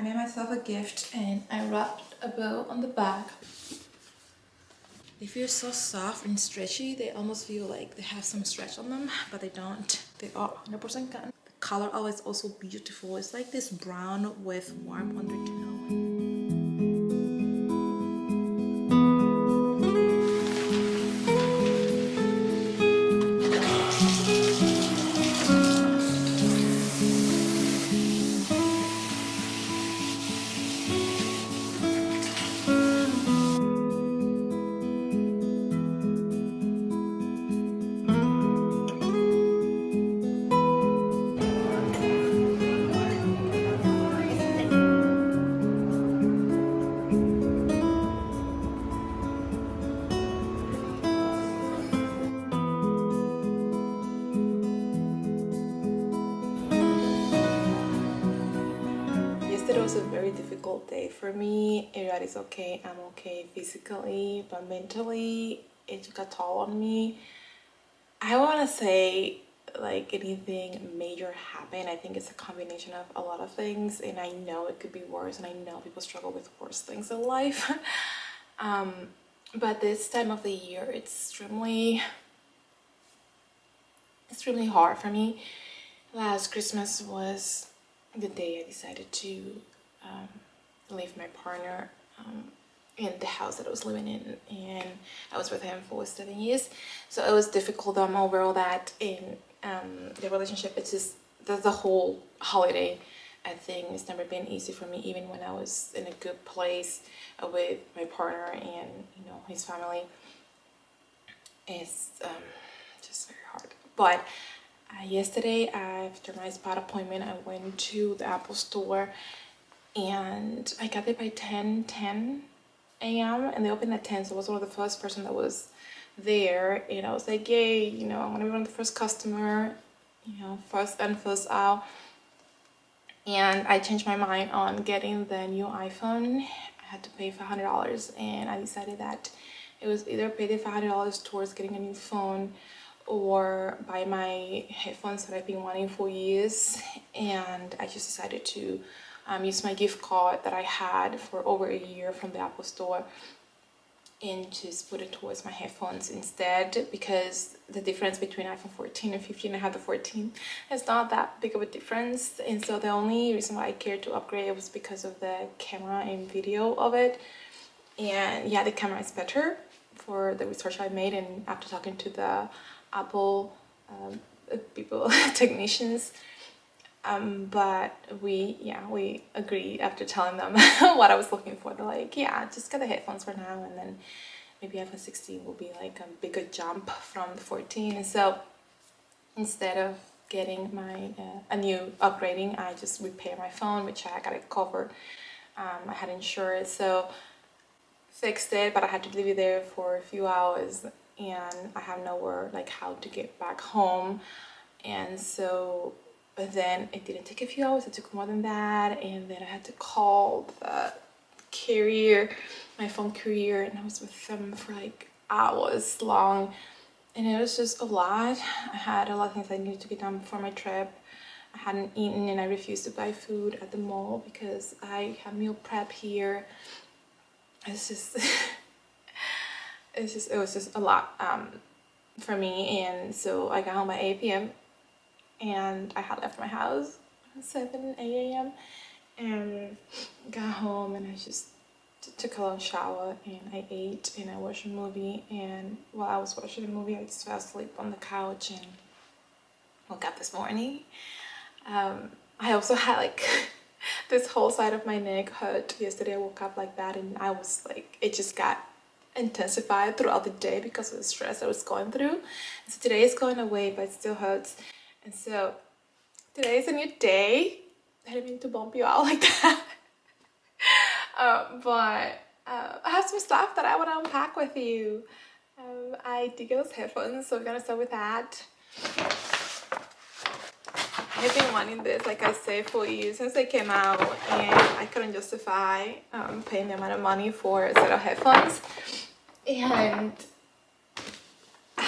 made myself a gift and I wrapped a bow on the back. They feel so soft and stretchy. They almost feel like they have some stretch on them, but they don't. They are 100% cotton. The color is also beautiful. It's like this brown with warm undertone. Yesterday was a very difficult day for me. Everybody's okay, I'm okay physically, but mentally it took a toll on me. I don't want to say like anything major happened. I think it's a combination of a lot of things, and I know it could be worse, and I know people struggle with worse things in life. But this time of the year, it's extremely hard for me. Last Christmas was the day I decided to leave my partner in the house that I was living in, and I was with him for 7 years. So it was difficult overall that in the relationship. It's just the whole holiday, I think it's never been easy for me, even when I was in a good place with my partner and his family. It's just very hard. But yesterday, after my spot appointment, I went to the Apple store and I got there by 10 a.m. and they opened at 10, so I was one of the first person that was there, and I was like, yay, I'm gonna be one of the first customer, first in, first out. And I changed my mind on getting the new iPhone. I had to pay $500, and I decided that it was either pay the $500 towards getting a new phone or buy my headphones that I've been wanting for years. And I just decided to use my gift card that I had for over a year from the Apple store and just put it towards my headphones instead, because the difference between iPhone 14 and 15, I have the 14, it's not that big of a difference. And so the only reason why I cared to upgrade was because of the camera and video of it. And yeah, the camera is better for the research I made, and after talking to the Apple people, technicians, but we agreed after telling them what I was looking for. They're like, yeah, just get the headphones for now, and then maybe iPhone 16 will be like a bigger jump from the 14. And so instead of getting my a new upgrading, I just repair my phone, which I got it covered. I had insurance, so fixed it, but I had to leave it there for a few hours, and I have nowhere like how to get back home. And so but then it didn't take a few hours, it took more than that, and then I had to call the carrier, my phone carrier, and I was with them for like hours long, and it was just a lot. I had a lot of things I needed to get done before my trip. I hadn't eaten, and I refused to buy food at the mall because I have meal prep here. It's just it was just a lot for me. And so I got home at 8 p.m. and I had left my house at 8 a.m. and got home, and I just took a long shower, and I ate, and I watched a movie. And while I was watching the movie, I just fell asleep on the couch and woke up this morning. I also had like this whole side of my neck hurt yesterday. I woke up like that, and I was like, it just got intensified throughout the day because of the stress I was going through. So today is going away, but it still hurts. And so today is a new day. I didn't mean to bump you out like that. But I have some stuff that I want to unpack with you. I did get those headphones, so we're gonna start with that. I've been wanting this, like I said, for years since they came out, and I couldn't justify paying the amount of money for a set of headphones. And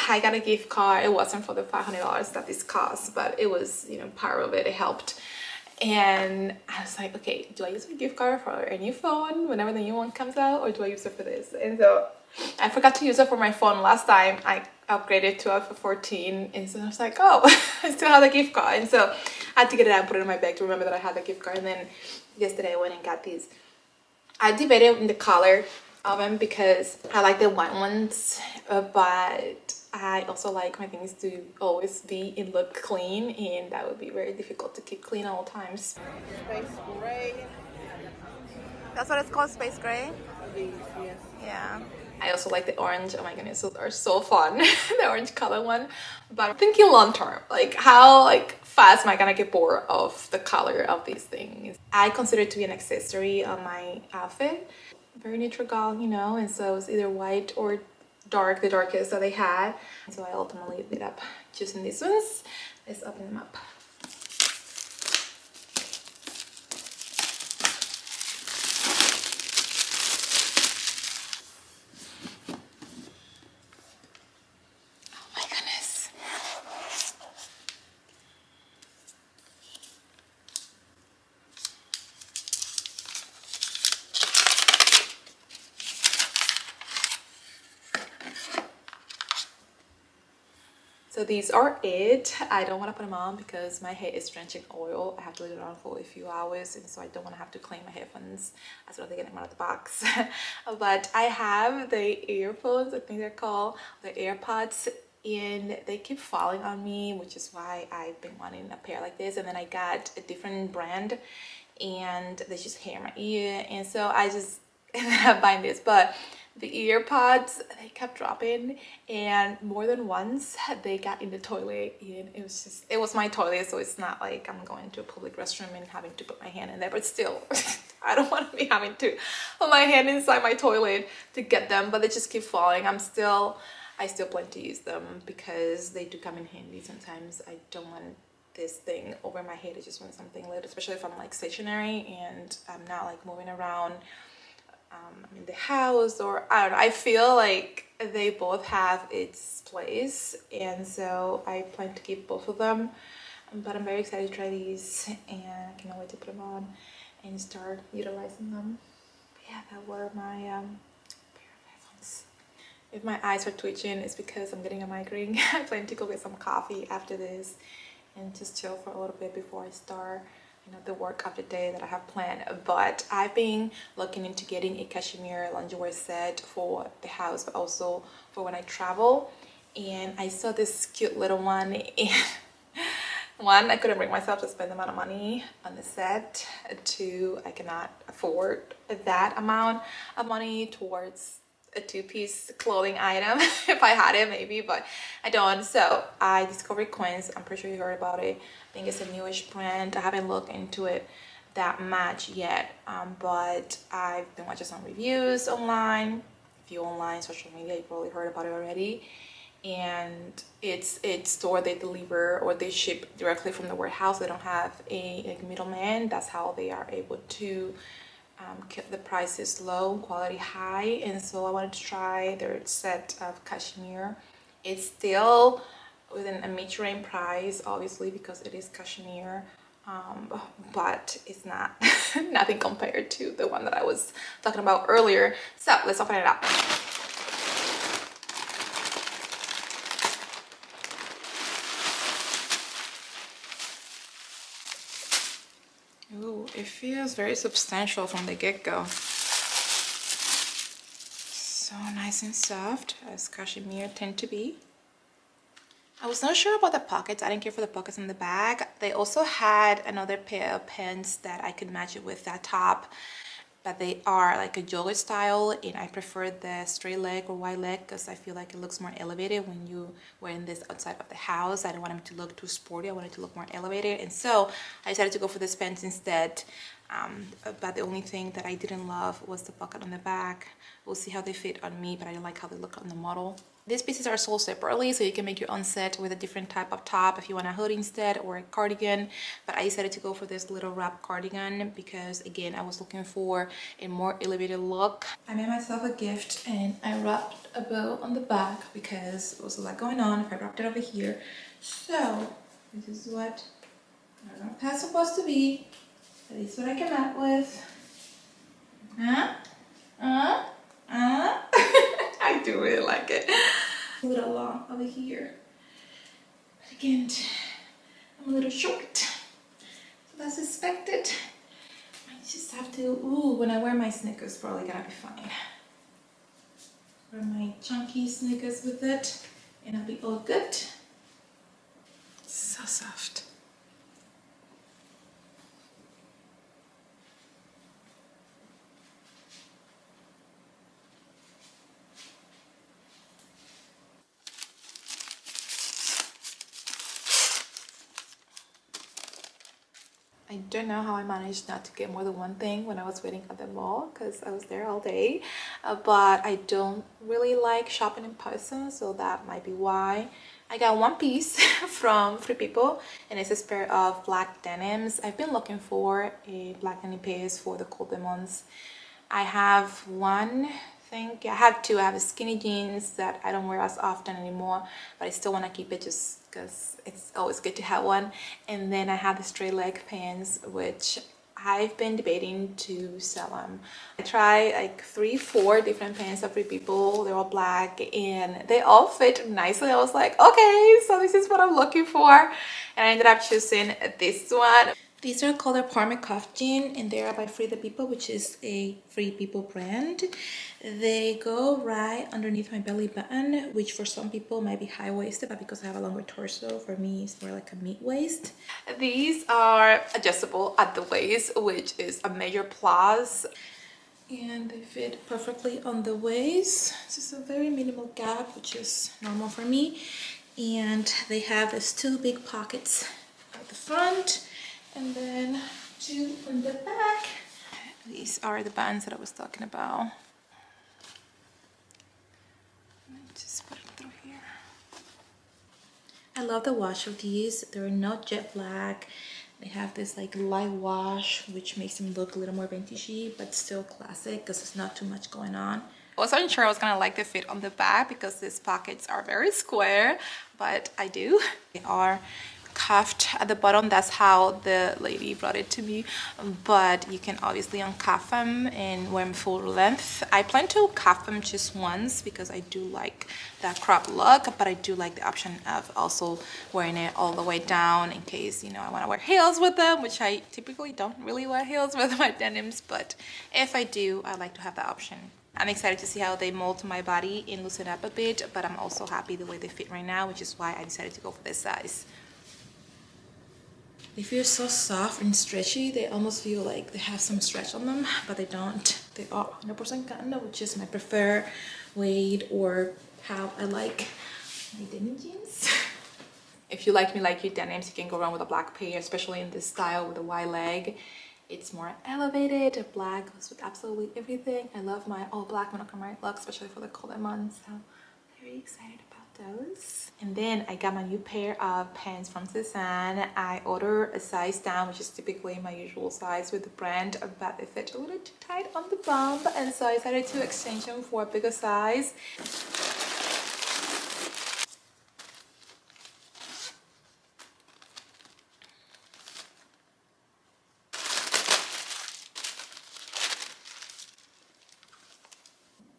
I got a gift card. It wasn't for the $500 that this cost, but it was, part of it. It helped. And I was like, okay, do I use a gift card for a new phone whenever the new one comes out, or do I use it for this? And so I forgot to use it for my phone last time. I upgraded to iPhone 14, and so I was like, oh, I still have the gift card. And so I had to get it out and put it in my bag to remember that I had the gift card. And then yesterday I went and got these. I debated in the color of them because I like the white ones, but I also like my things to always be and look clean, and that would be very difficult to keep clean at all times. Space gray. That's what it's called, space gray? Yes. Yeah. I also like the orange. Oh my goodness, those are so fun. The orange color one. But I'm thinking long term, like how fast am I gonna get bored of the color of these things? I consider it to be an accessory on my outfit. Very neutral gown, you know, and so it's either white or dark, the darkest that they had. So I ultimately ended up choosing these ones. Let's open them up. Oh my goodness. So these are it. I don't want to put them on because my hair is drenched in oil. I have to leave it on for a few hours, and so I don't want to have to clean my headphones as well as get them out of the box. But I have the earphones, I think they're called, the AirPods, and they keep falling on me, which is why I've been wanting a pair like this. And then I got a different brand, and they just hair my ear, and so I just ended up buying this. But the ear pods, they kept dropping, and more than once they got in the toilet, and it was my toilet, so it's not like I'm going to a public restroom and having to put my hand in there, but still I don't want to be having to put my hand inside my toilet to get them, but they just keep falling. I still plan to use them because they do come in handy. Sometimes I don't want this thing over my head. I just want something little, especially if I'm stationary and I'm not moving around in the house, or I don't know. I feel like they both have its place, and so I plan to keep both of them. But I'm very excited to try these, and I cannot wait to put them on and start utilizing them. But yeah, that were my pair of headphones. If my eyes are twitching, it's because I'm getting a migraine. I plan to go get some coffee after this and just chill for a little bit before I start the work of the day that I have planned. But I've been looking into getting a cashmere lingerie set for the house, but also for when I travel. And I saw this cute little one, and one, I couldn't bring myself to spend the amount of money on the set. Two, I cannot afford that amount of money towards a two-piece clothing item. If I had it, maybe, but I don't. So I discovered Quince. I'm pretty sure you heard about it. I think it's a newish brand. I haven't looked into it that much yet, but I've been watching some reviews online, a few online social media. You probably heard about it already. And it's store they deliver or they ship directly from the warehouse. They don't have a middleman. That's how they are able to keep the prices low, quality high. And so I wanted to try their set of cashmere. It's still within a mid-range price, obviously, because it is cashmere, but it's not nothing compared to the one that I was talking about earlier. So let's open it up. Ooh, it feels very substantial from the get-go. So nice and soft, as cashmere tend to be. I was not sure about the pockets. I didn't care for the pockets in the bag. They also had another pair of pants that I could match it with that top, but they are like a jogger style, and I prefer the straight leg or wide leg because I feel like it looks more elevated when you wearing this outside of the house. I don't want them to look too sporty. I want it to look more elevated, and so I decided to go for this pants instead. But the only thing that I didn't love was the pocket on the back. We'll see how they fit on me, but I don't like how they look on the model. These pieces are sold separately, so you can make your own set with a different type of top if you want a hoodie instead, or a cardigan. But I decided to go for this little wrap cardigan because, again, I was looking for a more elevated look. I made myself a gift, and I wrapped a bow on the back because there was a lot going on if I wrapped it over here. So this is what I don't know what that's supposed to be, but it's what I came up with. I do really like it. A little long over here. But again, I'm a little short. So that's expected. I just have to, ooh, when I wear my sneakers, probably gonna be fine. Wear my chunky sneakers with it, and I'll be all good. So soft. I don't know how I managed not to get more than one thing when I was waiting at the mall because I was there all day. But I don't really like shopping in person, so that might be why. I got one piece from Free People, and it's this pair of black denims. I've been looking for a black denim piece for the colder months. I have one thing, I have two. I have a skinny jeans that I don't wear as often anymore, but I still want to keep it just because it's always good to have one. And then I have the straight leg pants, which I've been debating to sell them. I tried like 3-4 different pants of Free People. They're all black and they all fit nicely. I was like, okay, so this is what I'm looking for. And I ended up choosing this one. These are called a Parma Cuff Jean, and they are by Free the People, which is a Free People brand. They go right underneath my belly button, which for some people might be high-waisted, but because I have a longer torso, for me it's more like a mid-waist. These are adjustable at the waist, which is a major plus. And they fit perfectly on the waist. This is a very minimal gap, which is normal for me. And they have these two big pockets at the front, and then two on the back. These are the buttons that I was talking about. Let me just put it through here. I love the wash of these. They're not jet black. They have this like light wash, which makes them look a little more vintagey, but still classic because there's not too much going on. I wasn't sure I was gonna like the fit on the back because these pockets are very square, but I do. They are cuffed at the bottom. That's how the lady brought it to me, but you can obviously uncuff them and wear them full length. I plan to cuff them just once because I do like that crop look, but I do like the option of also wearing it all the way down in case, you know, I want to wear heels with them, which I typically don't really wear heels with my denims, but if I do, I like to have that option. I'm excited to see how they mold to my body and loosen up a bit, but I'm also happy the way they fit right now, which is why I decided to go for this size. They feel so soft and stretchy. They almost feel like they have some stretch on them, but they don't. They are 100% cotton, which is my preferred weight or how I like my denim jeans. If you like me like your denims, you can go around with a black pair, especially in this style with a wide leg. It's more elevated. Black goes with absolutely everything. I love my all black monochromatic look, especially for the colder months. So very excited about those. And then I got my new pair of pants from Sézane. I ordered a size down, which is typically my usual size with the brand, but they fit a little too tight on the bum, and so I decided to exchange them for a bigger size.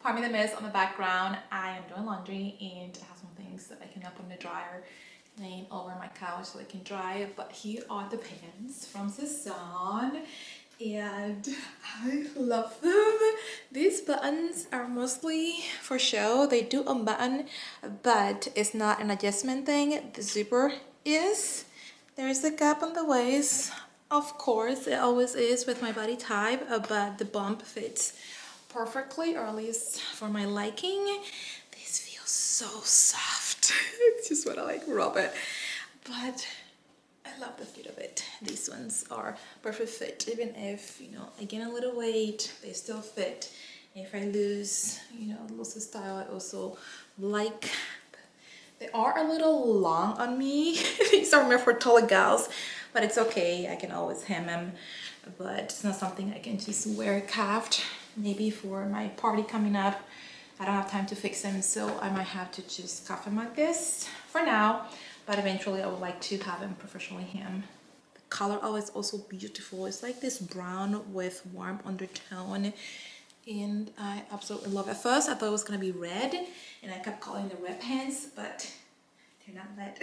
Pardon me the mess on the background. I am doing laundry and I have some things that I can put in the dryer laying over my couch so they can dry. But here are the pants from Sézane and I love them. These buttons are mostly for show. They do unbutton, but it's not an adjustment thing. The zipper is. There's a gap on the waist. Of course, it always is with my body type, but the bump fits perfectly, or at least for my liking. This feels so soft. It's just when I like rub it, but I love the fit of it. These ones are perfect fit. Even if, you know, I gain a little weight, they still fit. If I lose, you know, lose the style, I also like. They are a little long on me. These are meant for taller gals, but it's okay. I can always hem them, but it's not something I can just wear calved. Maybe for my party coming up, I don't have time to fix them, so I might have to just cuff them like this for now, but eventually I would like to have them professionally hem. The color of it is also beautiful. It's like this brown with warm undertone, and I absolutely love it. At first I thought it was gonna be red, and I kept calling them red pants, but they're not red.